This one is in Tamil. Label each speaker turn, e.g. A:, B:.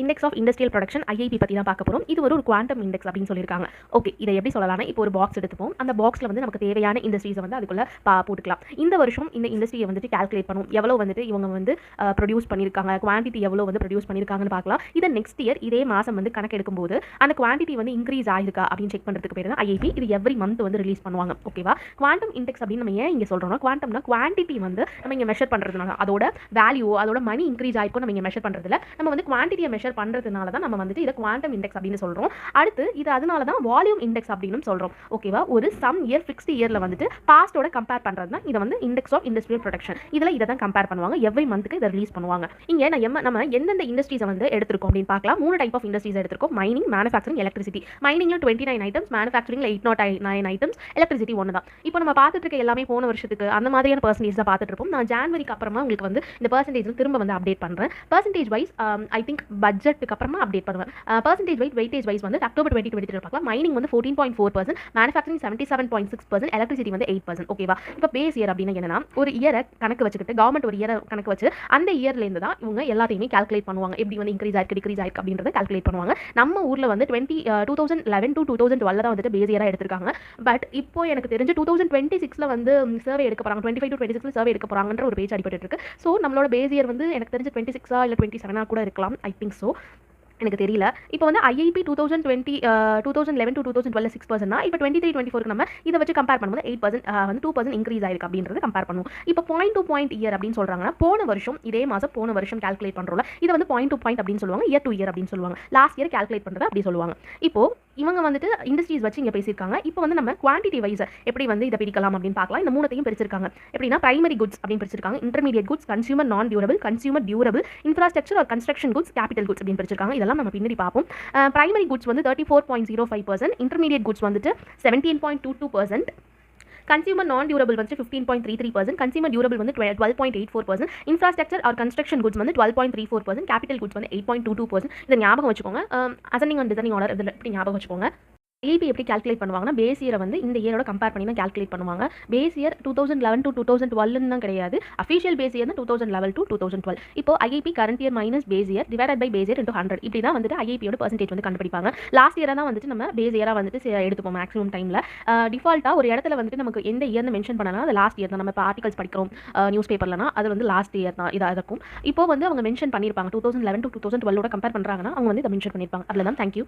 A: Index of industrial production IIP பற்றி தான் பார்க்க போகிறோம். இது ஒரு குவாண்டம் இண்டெக்ஸ் அப்படின்னு சொல்லியிருக்காங்க. ஓகே, இதை எப்படி சொல்லலாம்னா, இப்போ ஒரு பாக்ஸ் எடுத்துப்போம். அந்த பாக்ஸில் வந்து நமக்கு தேவையான இண்டஸ்ட்ரீஸை வந்து அதுக்குள்ளே போட்டுக்கலாம். இந்த வருஷம் இந்த இண்டஸ்ட்ரியை வந்துட்டு கால்குலேட் பண்ணும், எவ்வளோ வந்துட்டு இவங்க வந்து ப்ரொடியூஸ் பண்ணியிருக்காங்க, குவான்டிட்டி எவ்வளோ வந்து ப்ரொடியூஸ் பண்ணியிருக்காங்கன்னு பார்க்கலாம். இதை நெக்ஸ்ட் இயர் இதே மாதம் வந்து கணக்கு எடுக்கும்போது அந்த குவான்டிட்டி வந்து இன்க்ரீஸ் ஆயிருக்கா அப்படின்னு செக் பண்ணுறதுக்கு பேர் தான் ஐஐபி. இது எவ்ரி மந்த் வந்து ரிலீஸ் பண்ணுவாங்க. ஓகேவா? குவாண்டம் இண்டெக்ஸ் அப்படின்னு நம்ம ஏன் இங்கே சொல்கிறோம்னா, குவாண்டம்னா குவான்டிட்டி வந்து நம்ம இங்கே மெஷர் பண்ணுறதுனால, அதோட வேல்யூ, அதோட மணி இன்க்ரீஸ் ஆயிருக்கும் நம்ம இங்கே மெஷர் பண்ணுறதுல, நம்ம வந்து குவான்டிட்டியை மெஷர் பண்ணுறதுனால தான் நம்ம வந்துட்டு இதை குவாண்டம் இண்டெக்ஸ் அப்படின்னு சொல்கிறோம். அடுத்து இது அதனால தான் வால்யூம் இண்டெக்ஸ் அப்படின்னு சொல்கிறோம். ஓகேவா? ஒரு சம் இயர் ஃபிக்ஸ்ட் இயரில் வந்துட்டு பாஸ்டோட கம்பேர் பண்ணுறது தான் இதை வந்து இண்டெக்ஸ் ஆஃப் இண்டஸ்ட்ரியல் ப்ரொடக்ஷன். இதில் இதை தான் கம்பேர் பண்ணுவாங்க. எவ்ரி மந்த்துக்கு இதை ரிலீஸ் பண்ணுவாங்க. இங்கே நம்ம எந்தெந்த இண்டஸ்ட்ரீஸை வந்து எடுத்திருக்கோம் அப்படின்னு பார்க்கலாம். 3 டைப் ஆஃப் இண்டஸ்ட்ரீஸ் எடுத்திருக்கோம். Mining, manufacturing, electricity. மைனிங்ல 29 ஐட்டம்ஸ், மேனுஃபேக்சரிங்ல 809 ஐட்டம்ஸ், எலக்ட்ரிசிட்டி ஒன்று தான். இப்போ நம்ம பார்த்துட்டு இருக்க எல்லாமே போன வருஷத்துக்கு அந்த மாதிரியான பர்சன்டேஜ் தான் பார்த்துட்டு இருப்போம். நான் ஜான்வரிக்கு அப்புறமா உங்களுக்கு வந்து இந்த பர்சன்டேஜ் திரும்ப வந்து அப்டேட் பண்ணுறேன். பர்சன்டேஜ் வைஸ் ஐ திங்க் பட்ஜெட்டுக்கு அப்புறமா அப்டேட் பண்ணுவேன். பர்சன்டேஜ் வைஸ் வெயிட்டேஜ் வைஸ் வந்து அக்டோபர் 2023 பார்க்கலாம். மைனிங் வந்து 14.4%, மேனுஃபேக்சரிங் 77.6%, எலக்ட்ரிசிட்டி வந்து 8%. ஓகேவா? இப்போ பேஸ் இயர் அப்படின்னா என்னன்னா, ஒரு இயரை கணக்கு வச்சுக்கிட்டு கவர்மெண்ட் ஒரு இயரை கணக்கு வச்சு அந்த இயர்லேருந்து தான் இவங்க எல்லாத்தையுமே கால்குலேட் பண்ணுவாங்க. எப்படி வந்து இன்க்ரீஸ் ஆயிருக்கு, டிக்ரீஸ் ஆயிருக்கு அப்படின்றத கால்குலேட் பண்ணுவாங்க. நம்ம ஊரில் வந்து 2011 to 2012 தான் வந்துட்டு பேஸ் இயராக எடுத்திருக்காங்க. பட் இப்போ எனக்கு தெரிஞ்சு 2026 வந்து சர்வே எடுக்க போகிறாங்க. 25 to 26 சர்வே எடுக்க போகிறாங்கன்ற ஒரு பேச்சு அடிபட்டு இருக்கு. ஸோ நம்மளோட பேஸ் இயர் வந்து எனக்கு தெரிஞ்சு 26 இல்லை 27 கூட இருக்கலாம். ஐ திங்க் ஸோ, எனக்கு தெரியல. இப்போ வந்து ஐஐபி 2011 to 2012 6% தான். இப்போ 23-24 நம்ம இதை வச்சு கம்பேர் பண்ணும்போது 8% வந்து 2% இன்க்ரீஸ் ஆயிருக்கு அப்படின்றது கம்பேர் பண்ணுவோம். இப்போ பாயிண்ட் டு பாயிண்ட் இயர் அப்படின்னு சொல்றாங்கன்னா, போன வருஷம் இதே மாதம் போன வருஷம் கால்குலேட் பண்ணுறோம்ல, இதை வந்து பாயிண்ட் டு பாயிண்ட் அப்படின்னு சொல்லுவாங்க, இயர் டு இயர் அப்படின்னு சொல்லுவாங்க. லாஸ்ட் இயர் கால்குலேட் பண்ணுறது அப்படி சொல்லுவாங்க. இப்போ இவங்க வந்துட்டு இண்டஸ்ட்ரீஸ் வச்சு இங்கே பேசியிருக்காங்க. இப்போ வந்து நம்ம குவான்டிட்டி வைஸ் எப்படி வந்து இதை பிரிக்கலாம் அப்படின்னு பார்க்கலாம். இந்த மூணையும் பிரிச்சிருக்காங்க. எப்படின்னா, பிரைமரி குட்ஸ் அப்படின்னு பிரிச்சிருக்காங்க, intermediate goods, consumer non durable, consumer durable, infrastructure or construction goods, capital goods அப்படின்னு பிரிச்சிருக்காங்க. இதெல்லாம் நம்ம பின்னாடி பார்ப்போம். பிரைமரி குட்ஸ் வந்து 34.05%, இன்டர்மீடியட் குட்ஸ் வந்துட்டு 17.22%, கன்சியூமர் நான் டியூரபிள் வந்து 15.33%, கன்சியூமர் டியூரபிள் வந்து 12.84%, இன்ஃப்ராஸ்ட்ரக்சர் ஆர் கன்ஸ்ட்ரக்ஷன் குட்ஸ் வந்து 12.34%, கேபிட்டல் குட்ஸ் வந்து 8.22%. இதை ஞாபகம் வச்சுக்கோங்க. அசெண்டிங் அண்ட் டிசெண்டிங் ஆர்டர் இதில் எப்படி ஞாபகம் வச்சுக்கோங்க. ஐஐபி எப்படி கால்குலேட் பண்ணுவாங்கன்னா, பேஸ் இயரை வந்து இந்த இயரோட கம்பேர் பண்ணி தான் கால்குலேட் பண்ணுவாங்க. பேஸ் இயர் 2011 to 2012 தான் கிடையாது. Official base year 2011 to 2012. இப்போ IIP current year minus base year divided by base year into 100. இப்படி தான் வந்துட்டு ஐஐபியோட பர்சன்டேஜ் வந்து கண்டுபிடிப்பாங்க. லாஸ்ட் இயராக தான் வந்துட்டு நம்ம பேஸ் இயராக வந்துட்டு எடுத்துப்போம் மேக்ஸிமம் டைமில். டிஃபால்ட்டாக ஒரு இடத்துல வந்துட்டு நமக்கு எந்த இயர்னு மென்ஷன் பண்ணலாம், அது லாஸ்ட் இயர் தான். நம்ம இப்போ ஆர்டிகல்ஸ் படிக்கிறோம் நியூஸ் பேப்பர்லனா, அது வந்து லாஸ்ட் இயர் தான் இதாக இருக்கும். இப்போ வந்து அவங்க மென்ஷன் பண்ணியிருப்பாங்க 2011 to 2012 கம்பேர் பண்ணுறாங்கன்னா அவங்க வந்து இதை மென்ஷன் பண்ணியிருப்பாங்க. அதில் தான். தேங்க்யூ.